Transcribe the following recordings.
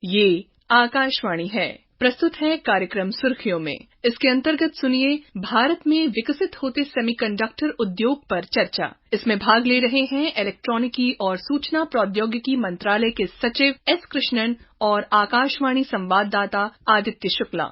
ये आकाशवाणी है। प्रस्तुत है कार्यक्रम सुर्खियों में। इसके अंतर्गत सुनिए भारत में विकसित होते सेमीकंडक्टर उद्योग पर चर्चा। इसमें भाग ले रहे हैं इलेक्ट्रॉनिकी और सूचना प्रौद्योगिकी मंत्रालय के सचिव एस कृष्णन और आकाशवाणी संवाददाता आदित्य शुक्ला।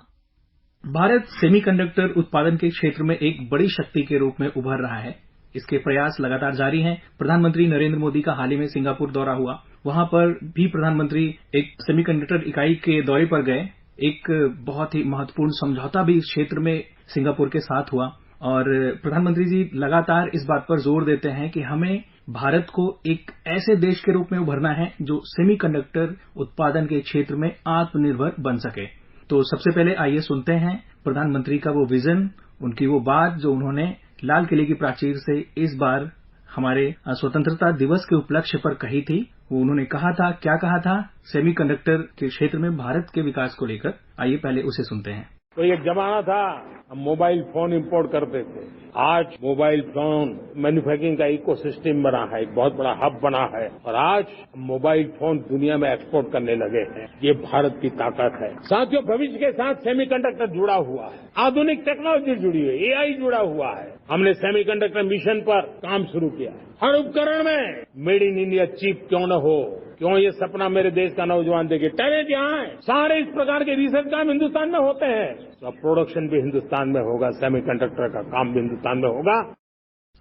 भारत सेमीकंडक्टर उत्पादन के क्षेत्र में एक बड़ी शक्ति के रूप में उभर रहा है। इसके प्रयास लगातार जारी हैं। प्रधानमंत्री नरेंद्र मोदी का हाल ही में सिंगापुर दौरा हुआ। वहां पर भी प्रधानमंत्री एक सेमीकंडक्टर इकाई के दौरे पर गए। एक बहुत ही महत्वपूर्ण समझौता भी इस क्षेत्र में सिंगापुर के साथ हुआ और प्रधानमंत्री जी लगातार इस बात पर जोर देते हैं कि हमें भारत को एक ऐसे देश के रूप में उभरना है जो सेमीकंडक्टर उत्पादन के क्षेत्र में आत्मनिर्भर बन सके। तो सबसे पहले आइए सुनते हैं प्रधानमंत्री का वो विजन, उनकी वो बात जो उन्होंने लाल किले की प्राचीर से इस बार हमारे स्वतंत्रता दिवस के उपलक्ष्य पर कही थी। वो उन्होंने कहा था, क्या कहा था सेमीकंडक्टर के क्षेत्र में भारत के विकास को लेकर। आइए पहले उसे सुनते हैं। तो एक जमाना था हम मोबाइल फोन इंपोर्ट करते थे। आज मोबाइल फोन मैन्युफैक्चरिंग का इकोसिस्टम बना है, एक बहुत बड़ा हब बना है और आज मोबाइल फोन दुनिया में एक्सपोर्ट करने लगे हैं। ये भारत की ताकत है। साथियों, भविष्य के साथ सेमीकंडक्टर जुड़ा हुआ है, आधुनिक टेक्नोलॉजी जुड़ी है, एआई जुड़ा हुआ है। हमने सेमीकंडक्टर मिशन पर काम शुरू किया है। हर उपकरण में मेड इन इंडिया चिप क्यों न हो, क्यों ये सपना मेरे देश का नौजवान देखे। टैलेंट यहाँ है, सारे इस प्रकार के रिसर्च काम हिंदुस्तान में होते हैं, तो प्रोडक्शन भी हिंदुस्तान में होगा, सेमीकंडक्टर का काम भी हिंदुस्तान में होगा।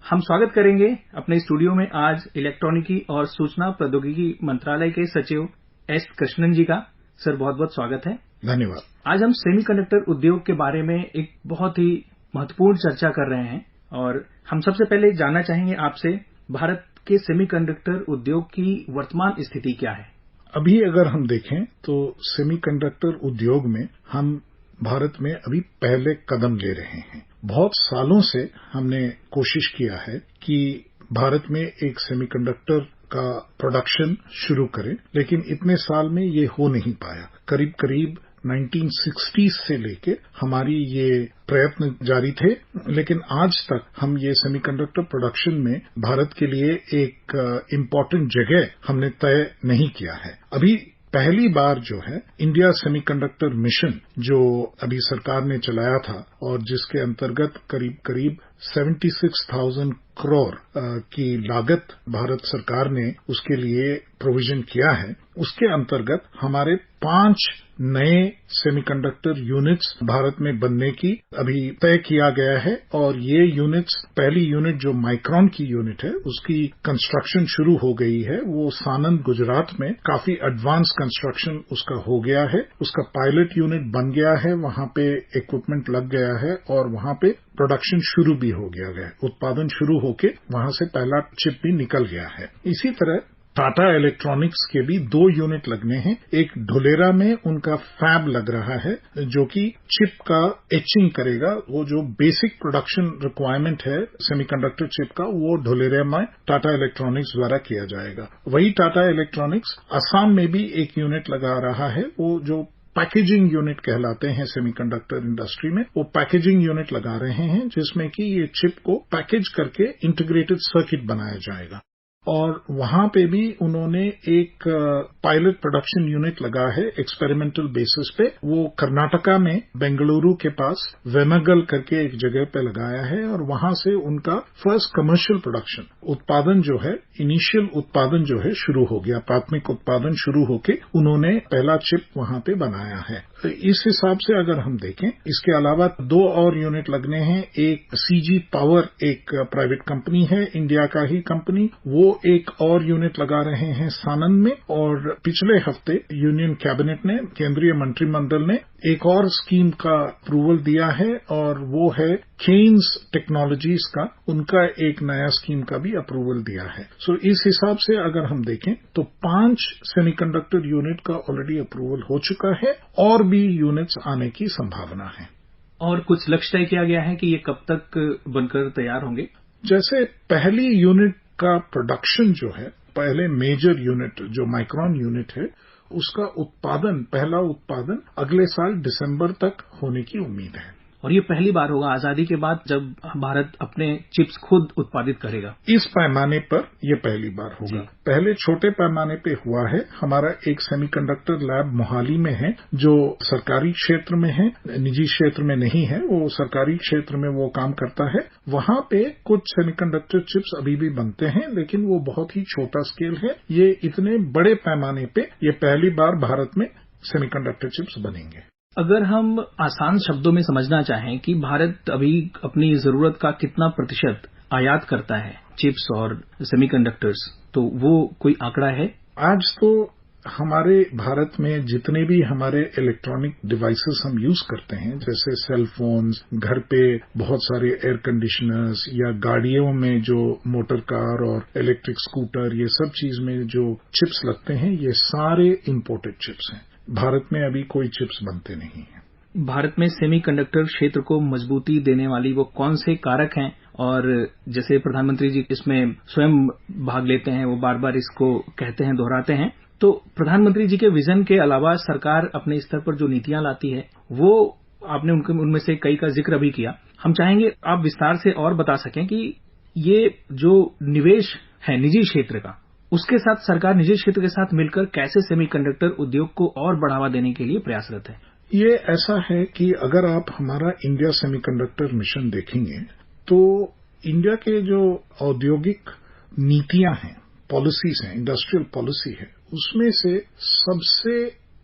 हम स्वागत करेंगे अपने स्टूडियो में आज इलेक्ट्रॉनिकी और सूचना प्रौद्योगिकी मंत्रालय के सचिव एस कृष्णन जी का। सर, बहुत बहुत स्वागत है। धन्यवाद। आज हम सेमीकंडक्टर उद्योग के बारे में एक बहुत ही महत्वपूर्ण चर्चा कर रहे हैं और हम सबसे पहले जानना चाहेंगे आपसे भारत के सेमीकंडक्टर उद्योग की वर्तमान स्थिति क्या है। अभी अगर हम देखें तो सेमीकंडक्टर उद्योग में हम भारत में अभी पहले कदम ले रहे हैं। बहुत सालों से हमने कोशिश किया है कि भारत में एक सेमीकंडक्टर का प्रोडक्शन शुरू करें, लेकिन इतने साल में ये हो नहीं पाया। करीब करीब 1960s से लेके हमारी ये प्रयत्न जारी थे, लेकिन आज तक हम ये सेमीकंडक्टर प्रोडक्शन में भारत के लिए एक इम्पोर्टेंट जगह हमने तय नहीं किया है। अभी पहली बार जो है इंडिया सेमीकंडक्टर मिशन जो अभी सरकार ने चलाया था और जिसके अंतर्गत करीब करीब 76,000 करोड़ की लागत भारत सरकार ने उसके लिए प्रोविजन किया है, उसके अंतर्गत हमारे 5 नए सेमीकंडक्टर यूनिट्स भारत में बनने की अभी तय किया गया है और ये यूनिट्स, पहली यूनिट जो माइक्रॉन की यूनिट है उसकी कंस्ट्रक्शन शुरू हो गई है। वो सानंद गुजरात में काफी एडवांस कंस्ट्रक्शन उसका हो गया है। उसका पायलट यूनिट बन गया है, वहां पे इक्विपमेंट लग गया है और वहां पे प्रोडक्शन शुरू भी हो गया है। उत्पादन शुरू होके वहां से पहला चिप भी निकल गया है। इसी तरह टाटा इलेक्ट्रॉनिक्स के भी 2 यूनिट लगने हैं। एक ढोलेरा में उनका फैब लग रहा है जो कि चिप का एचिंग करेगा। वो जो बेसिक प्रोडक्शन रिक्वायरमेंट है सेमीकंडक्टर चिप का, वो ढोलेरा में टाटा इलेक्ट्रॉनिक्स द्वारा किया जाएगा। वही टाटा इलेक्ट्रॉनिक्स असम में भी एक यूनिट लगा रहा है। वो जो पैकेजिंग यूनिट कहलाते हैं सेमीकंडक्टर इंडस्ट्री में, वो पैकेजिंग यूनिट लगा रहे हैं जिसमें कि ये चिप को पैकेज करके इंटीग्रेटेड सर्किट बनाया जाएगा। और वहां पे भी उन्होंने एक पायलट प्रोडक्शन यूनिट लगा है एक्सपेरिमेंटल बेसिस पे। वो कर्नाटका में बेंगलुरु के पास वेमगल करके एक जगह पे लगाया है और वहां से उनका फर्स्ट कमर्शियल प्रोडक्शन उत्पादन जो है, इनिशियल उत्पादन जो है शुरू हो गया। प्राथमिक उत्पादन शुरू होके उन्होंने पहला चिप वहां पे बनाया है। तो इस हिसाब से अगर हम देखें, इसके अलावा 2 और यूनिट लगने हैं। एक सीजी पावर एक प्राइवेट कंपनी है, इंडिया का ही कंपनी, वो एक और यूनिट लगा रहे हैं सानंद में। और पिछले हफ्ते यूनियन कैबिनेट ने, केंद्रीय मंत्रिमंडल ने एक और स्कीम का अप्रूवल दिया है और वो है केन्स टेक्नोलॉजीज का, उनका एक नया स्कीम का भी अप्रूवल दिया है। सो इस हिसाब से अगर हम देखें तो 5 सेमीकंडक्टर यूनिट का ऑलरेडी अप्रूवल हो चुका है और भी यूनिट्स आने की संभावना है। और कुछ लक्ष्य तय किया गया है कि ये कब तक बनकर तैयार होंगे। जैसे पहली यूनिट का प्रोडक्शन जो है, पहले मेजर यूनिट जो माइक्रॉन यूनिट है, उसका उत्पादन, पहला उत्पादन अगले साल दिसंबर तक होने की उम्मीद है। और ये पहली बार होगा आजादी के बाद जब भारत अपने चिप्स खुद उत्पादित करेगा। इस पैमाने पर ये पहली बार होगा। पहले छोटे पैमाने पे हुआ है। हमारा एक सेमीकंडक्टर लैब मोहाली में है जो सरकारी क्षेत्र में है, निजी क्षेत्र में नहीं है। वो सरकारी क्षेत्र में वो काम करता है। वहां पे कुछ सेमीकंडक्टर चिप्स अभी भी बनते हैं, लेकिन वो बहुत ही छोटा स्केल है। ये इतने बड़े पैमाने पे ये पहली बार भारत में सेमीकंडक्टर चिप्स बनेंगे। अगर हम आसान शब्दों में समझना चाहें कि भारत अभी अपनी जरूरत का कितना प्रतिशत आयात करता है चिप्स और सेमीकंडक्टर्स, तो वो कोई आंकड़ा है? आज तो हमारे भारत में जितने भी हमारे इलेक्ट्रॉनिक डिवाइसेस हम यूज करते हैं, जैसे सेल फोन्स, घर पे बहुत सारे एयर कंडीशनर्स या गाड़ियों में जो मोटर कार और इलेक्ट्रिक स्कूटर, ये सब चीज में जो चिप्स लगते हैं, ये सारे इंपोर्टेड चिप्स हैं। भारत में अभी कोई चिप्स बनते नहीं हैं। भारत में सेमीकंडक्टर क्षेत्र को मजबूती देने वाली वो कौन से कारक हैं? और जैसे प्रधानमंत्री जी इसमें स्वयं भाग लेते हैं, वो बार बार इसको कहते हैं, दोहराते हैं, तो प्रधानमंत्री जी के विजन के अलावा सरकार अपने स्तर पर जो नीतियां लाती है, वो आपने उनमें से कई का जिक्र अभी किया। हम चाहेंगे आप विस्तार से और बता सकें कि ये जो निवेश है निजी क्षेत्र का, उसके साथ सरकार निजी क्षेत्र के साथ मिलकर कैसे सेमीकंडक्टर उद्योग को और बढ़ावा देने के लिए प्रयासरत है। ये ऐसा है कि अगर आप हमारा इंडिया सेमीकंडक्टर मिशन देखेंगे तो इंडिया के जो औद्योगिक नीतियां हैं, पॉलिसीज हैं, इंडस्ट्रियल पॉलिसी है, उसमें से सबसे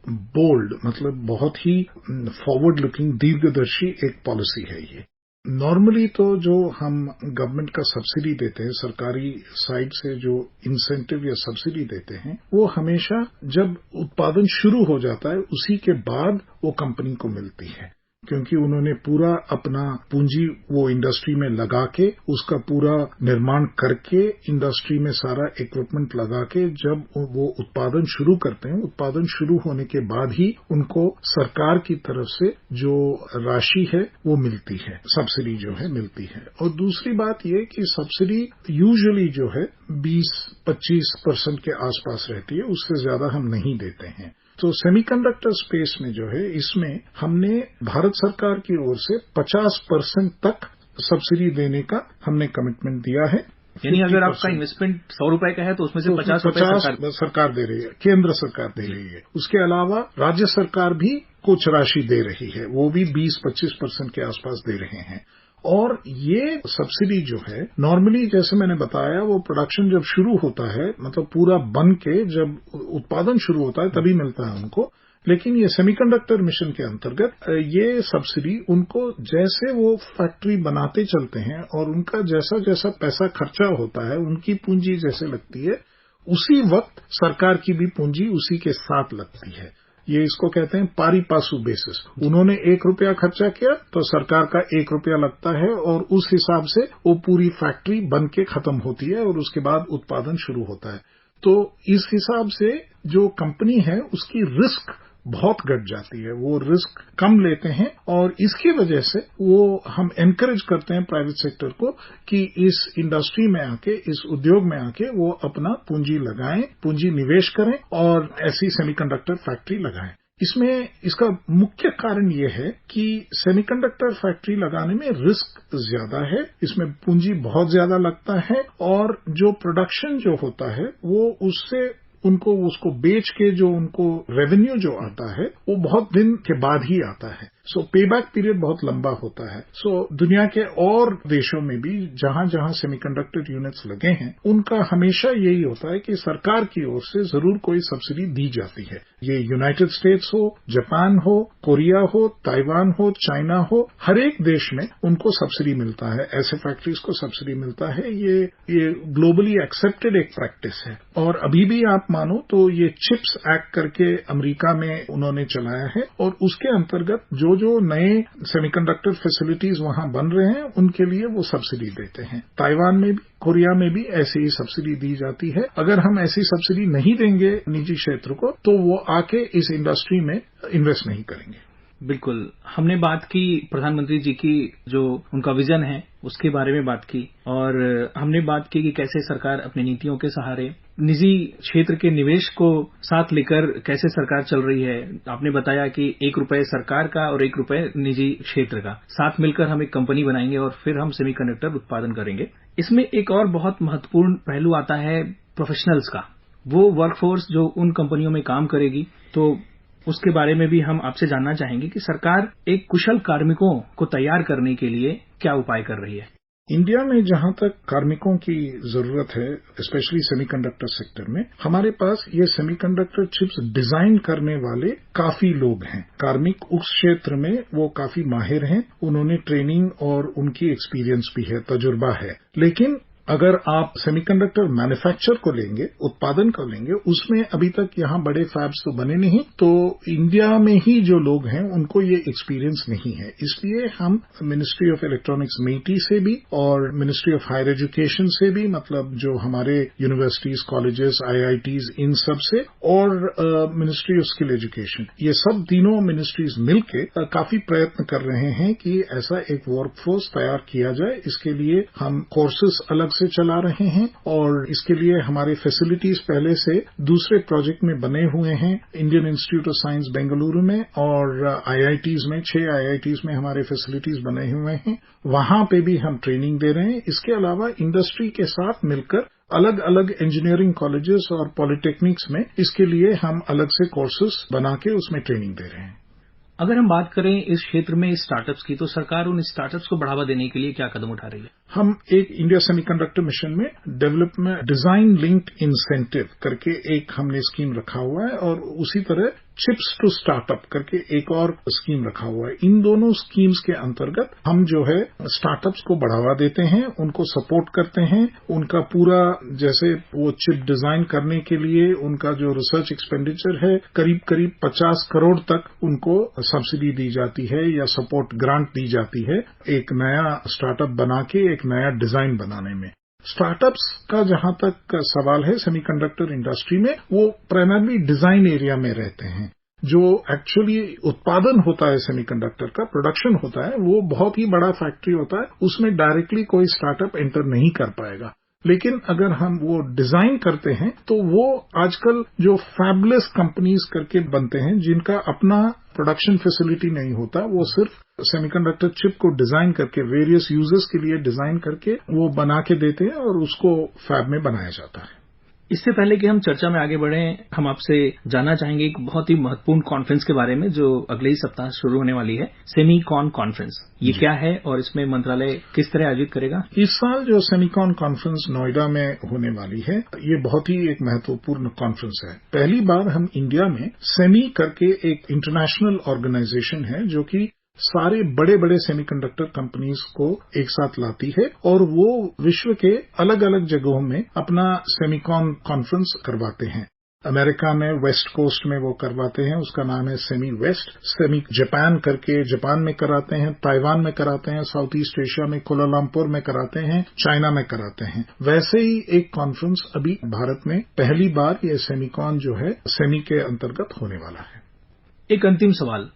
बोल्ड, मतलब बहुत ही फॉरवर्ड लुकिंग, दीर्घदर्शी एक पॉलिसी है ये। नॉर्मली तो जो हम गवर्नमेंट का सब्सिडी देते हैं, सरकारी साइड से जो इंसेंटिव या सब्सिडी देते हैं, वो हमेशा जब उत्पादन शुरू हो जाता है उसी के बाद वो कंपनी को मिलती है, क्योंकि उन्होंने पूरा अपना पूंजी वो इंडस्ट्री में लगा के, उसका पूरा निर्माण करके, इंडस्ट्री में सारा इक्विपमेंट लगा के जब वो उत्पादन शुरू करते हैं, उत्पादन शुरू होने के बाद ही उनको सरकार की तरफ से जो राशि है वो मिलती है, सब्सिडी जो है मिलती है। और दूसरी बात ये कि सब्सिडी यूजुअली जो है 20-25% के आसपास रहती है, उससे ज्यादा हम नहीं देते हैं। तो सेमीकंडक्टर स्पेस में जो है, इसमें हमने भारत सरकार की ओर से 50% तक सब्सिडी देने का हमने कमिटमेंट दिया है। यानी अगर आपका इन्वेस्टमेंट 100 रुपए का है तो उसमें से 50 सरकार दे रही है, केंद्र सरकार दे रही है। उसके अलावा राज्य सरकार भी कुछ राशि दे रही है, वो भी 20-25% के आसपास दे रहे हैं। और ये सब्सिडी जो है नॉर्मली, जैसे मैंने बताया, वो प्रोडक्शन जब शुरू होता है, मतलब पूरा बन के जब उत्पादन शुरू होता है तभी मिलता है उनको। लेकिन ये सेमीकंडक्टर मिशन के अंतर्गत ये सब्सिडी उनको जैसे वो फैक्ट्री बनाते चलते हैं और उनका जैसा जैसा पैसा खर्चा होता है, उनकी पूंजी जैसे लगती है, उसी वक्त सरकार की भी पूंजी उसी के साथ लगती है। ये इसको कहते हैं पारी पासू बेसिस। उन्होंने 1 रुपया खर्चा किया तो सरकार का 1 रुपया लगता है, और उस हिसाब से वो पूरी फैक्ट्री बन के खत्म होती है और उसके बाद उत्पादन शुरू होता है। तो इस हिसाब से जो कंपनी है उसकी रिस्क बहुत घट जाती है, वो रिस्क कम लेते हैं, और इसकी वजह से वो हम एनकरेज करते हैं प्राइवेट सेक्टर को कि इस इंडस्ट्री में आके, इस उद्योग में आके वो अपना पूंजी लगाएं, पूंजी निवेश करें और ऐसी सेमीकंडक्टर फैक्ट्री लगाएं। इसमें इसका मुख्य कारण ये है कि सेमीकंडक्टर फैक्ट्री लगाने में रिस्क ज्यादा है, इसमें पूंजी बहुत ज्यादा लगता है, और जो प्रोडक्शन जो होता है वो उससे उनको उसको बेच के जो उनको रेवेन्यू जो आता है वो बहुत दिन के बाद ही आता है। सो पेबैक पीरियड बहुत लंबा होता है। सो दुनिया के और देशों में भी जहां जहां सेमीकंडक्टर यूनिट्स लगे हैं, उनका हमेशा यही होता है कि सरकार की ओर से जरूर कोई सब्सिडी दी जाती है। ये यूनाइटेड स्टेट्स हो, जापान हो, कोरिया हो, ताइवान हो, चाइना हो, हर एक देश में उनको सब्सिडी मिलता है, ऐसे फैक्ट्रीज को सब्सिडी मिलता है। ये ग्लोबली एक्सेप्टेड एक प्रैक्टिस है। और अभी भी आप मानो तो ये चिप्स एक्ट करके अमेरिका में उन्होंने चलाया है, और उसके अंतर्गत जो नए सेमीकंडक्टर फैसिलिटीज वहां बन रहे हैं उनके लिए वो सब्सिडी देते हैं। ताइवान में भी, कोरिया में भी ऐसी ही सब्सिडी दी जाती है। अगर हम ऐसी सब्सिडी नहीं देंगे निजी क्षेत्र को तो वो आके इस इंडस्ट्री में इन्वेस्ट नहीं करेंगे। बिल्कुल, हमने बात की प्रधानमंत्री जी की, जो उनका विजन है उसके बारे में बात की, और हमने बात की कि कैसे सरकार अपनी नीतियों के सहारे निजी क्षेत्र के निवेश को साथ लेकर कैसे सरकार चल रही है। आपने बताया कि ₹1 सरकार का और ₹1 निजी क्षेत्र का, साथ मिलकर हम एक कंपनी बनाएंगे और फिर हम सेमीकंडक्टर उत्पादन करेंगे। इसमें एक और बहुत महत्वपूर्ण पहलू आता है प्रोफेशनल्स का, वो वर्कफोर्स जो उन कंपनियों में काम करेगी। तो उसके बारे में भी हम आपसे जानना चाहेंगे कि सरकार एक कुशल कार्मिकों को तैयार करने के लिए क्या उपाय कर रही है। इंडिया में जहां तक कार्मिकों की जरूरत है, स्पेशली सेमीकंडक्टर सेक्टर में, हमारे पास ये सेमीकंडक्टर चिप्स डिजाइन करने वाले काफी लोग हैं। कार्मिक उस क्षेत्र में वो काफी माहिर हैं, उन्होंने ट्रेनिंग और उनकी एक्सपीरियंस भी है, तजुर्बा है। लेकिन अगर आप सेमीकंडक्टर मैन्युफैक्चर को लेंगे, उत्पादन को लेंगे, उसमें अभी तक यहां बड़े फैब्स तो बने नहीं, तो इंडिया में ही जो लोग हैं उनको ये एक्सपीरियंस नहीं है। इसलिए हम मिनिस्ट्री ऑफ इलेक्ट्रॉनिक्स मेटी से भी और मिनिस्ट्री ऑफ हायर एजुकेशन से भी, मतलब जो हमारे यूनिवर्सिटीज, कॉलेजेस, IITs, इन सब से, और मिनिस्ट्री ऑफ स्किल एजुकेशन, ये सब तीनों मिनिस्ट्रीज मिलके काफी प्रयत्न कर रहे हैं कि ऐसा एक वर्कफोर्स तैयार किया जाए। इसके लिए हम कोर्सेज अलग से चला रहे हैं और इसके लिए हमारे फैसिलिटीज पहले से दूसरे प्रोजेक्ट में बने हुए हैं। Indian institute of science Bengaluru में और IITs में, 6 IITs में हमारे फैसिलिटीज बने हुए हैं, वहां पे भी हम ट्रेनिंग दे रहे हैं। इसके अलावा इंडस्ट्री के साथ मिलकर अलग अलग इंजीनियरिंग कॉलेजेस और पॉलिटेक्निक्स में इसके लिए हम अलग से कोर्सेज बना के उसमें ट्रेनिंग दे रहे हैं। अगर हम बात करें इस क्षेत्र में स्टार्टअप्स की, तो सरकार उन स्टार्टअप्स को बढ़ावा देने के लिए क्या कदम उठा रही है? हम एक इंडिया सेमीकंडक्टर मिशन में डेवलपमेंट डिजाइन लिंक्ड इंसेंटिव करके एक हमने स्कीम रखा हुआ है, और उसी तरह चिप्स टू स्टार्टअप करके एक और स्कीम रखा हुआ है। इन दोनों स्कीम्स के अंतर्गत हम जो है स्टार्टअप्स को बढ़ावा देते हैं, उनको सपोर्ट करते हैं। उनका पूरा, जैसे वो चिप डिजाइन करने के लिए उनका जो रिसर्च एक्सपेंडिचर है, करीब करीब 50 करोड़ तक उनको सब्सिडी दी जाती है या सपोर्ट ग्रांट दी जाती है, एक नया स्टार्टअप बना के एक नया डिजाइन बनाने में। स्टार्टअप्स का जहां तक सवाल है सेमीकंडक्टर इंडस्ट्री में, वो प्राइमरली डिजाइन एरिया में रहते हैं। जो एक्चुअली उत्पादन होता है सेमीकंडक्टर का, प्रोडक्शन होता है, वो बहुत ही बड़ा फैक्ट्री होता है, उसमें डायरेक्टली कोई स्टार्टअप एंटर नहीं कर पाएगा। लेकिन अगर हम वो डिजाइन करते हैं तो वो आजकल जो फैबलेस कंपनीज करके बनते हैं, जिनका अपना प्रोडक्शन फैसिलिटी नहीं होता, वो सिर्फ सेमीकंडक्टर चिप को डिजाइन करके वेरियस यूजर्स के लिए डिजाइन करके वो बना के देते हैं और उसको फैब में बनाया जाता है। इससे पहले कि हम चर्चा में आगे बढ़ें, हम आपसे जानना चाहेंगे एक बहुत ही महत्वपूर्ण कॉन्फ्रेंस के बारे में जो अगले ही सप्ताह शुरू होने वाली है, सेमीकॉन कॉन्फ्रेंस। ये क्या है और इसमें मंत्रालय किस तरह आयोजित करेगा? इस साल जो सेमीकॉन कॉन्फ्रेंस नोएडा में होने वाली है, ये बहुत ही एक महत्वपूर्ण कॉन्फ्रेंस है। पहली बार हम इंडिया में सेमी करके एक इंटरनेशनल ऑर्गेनाइजेशन है जो कि सारे बड़े बड़े सेमीकंडक्टर कंपनीज को एक साथ लाती है और वो विश्व के अलग अलग जगहों में अपना सेमीकॉन कॉन्फ्रेंस करवाते हैं। अमेरिका में वेस्ट कोस्ट में वो करवाते हैं, उसका नाम है सेमी वेस्ट। सेमी जापान करके जापान में कराते हैं, ताइवान में कराते हैं, साउथ ईस्ट एशिया में कोलालमपुर में कराते हैं, चाइना में कराते हैं। वैसे ही एक कॉन्फ्रेंस अभी भारत में पहली बार ये सेमीकॉन जो है सेमी के अंतर्गत होने वाला है। एक अंतिम सवाल,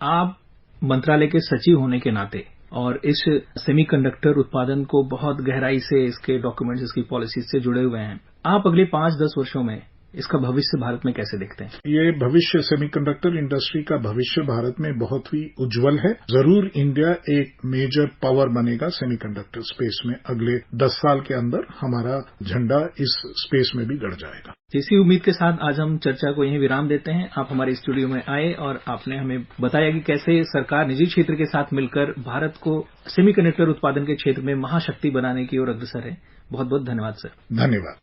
आप मंत्रालय के सचिव होने के नाते और इस सेमीकंडक्टर उत्पादन को बहुत गहराई से, इसके डॉक्यूमेंट्स, इसकी पॉलिसीज से जुड़े हुए हैं, आप अगले 5-10 वर्षों में इसका भविष्य भारत में कैसे देखते हैं? ये भविष्य, सेमीकंडक्टर इंडस्ट्री का भविष्य भारत में बहुत ही उज्जवल है। जरूर इंडिया एक मेजर पावर बनेगा सेमीकंडक्टर स्पेस में। अगले 10 साल के अंदर हमारा झंडा इस स्पेस में भी गड़ जाएगा। इसी उम्मीद के साथ आज हम चर्चा को यहीं विराम देते हैं। आप हमारे स्टूडियो में आए और आपने हमें बताया कि कैसे सरकार निजी क्षेत्र के साथ मिलकर भारत को सेमीकंडक्टर उत्पादन के क्षेत्र में महाशक्ति बनाने की ओर अग्रसर है। बहुत बहुत धन्यवाद सर। धन्यवाद।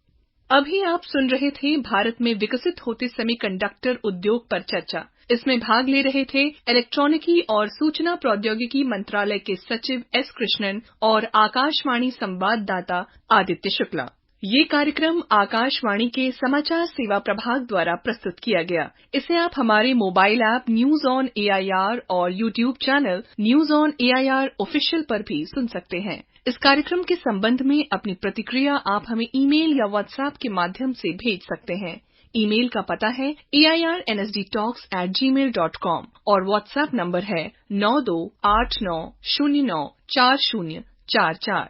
अभी आप सुन रहे थे भारत में विकसित होते सेमीकंडक्टर उद्योग पर चर्चा। इसमें भाग ले रहे थे इलेक्ट्रॉनिकी और सूचना प्रौद्योगिकी मंत्रालय के सचिव एस कृष्णन और आकाशवाणी संवाददाता आदित्य शुक्ला। ये कार्यक्रम आकाशवाणी के समाचार सेवा प्रभाग द्वारा प्रस्तुत किया गया। इसे आप हमारे mobile app news on AIR और YouTube channel news on AIR official पर भी सुन सकते हैं। इस कार्यक्रम के संबंध में अपनी प्रतिक्रिया आप हमें ईमेल या व्हाट्सएप के माध्यम से भेज सकते हैं। ईमेल का पता है airnsdtalks@gmail.com और व्हाट्सएप नंबर है 9289094044।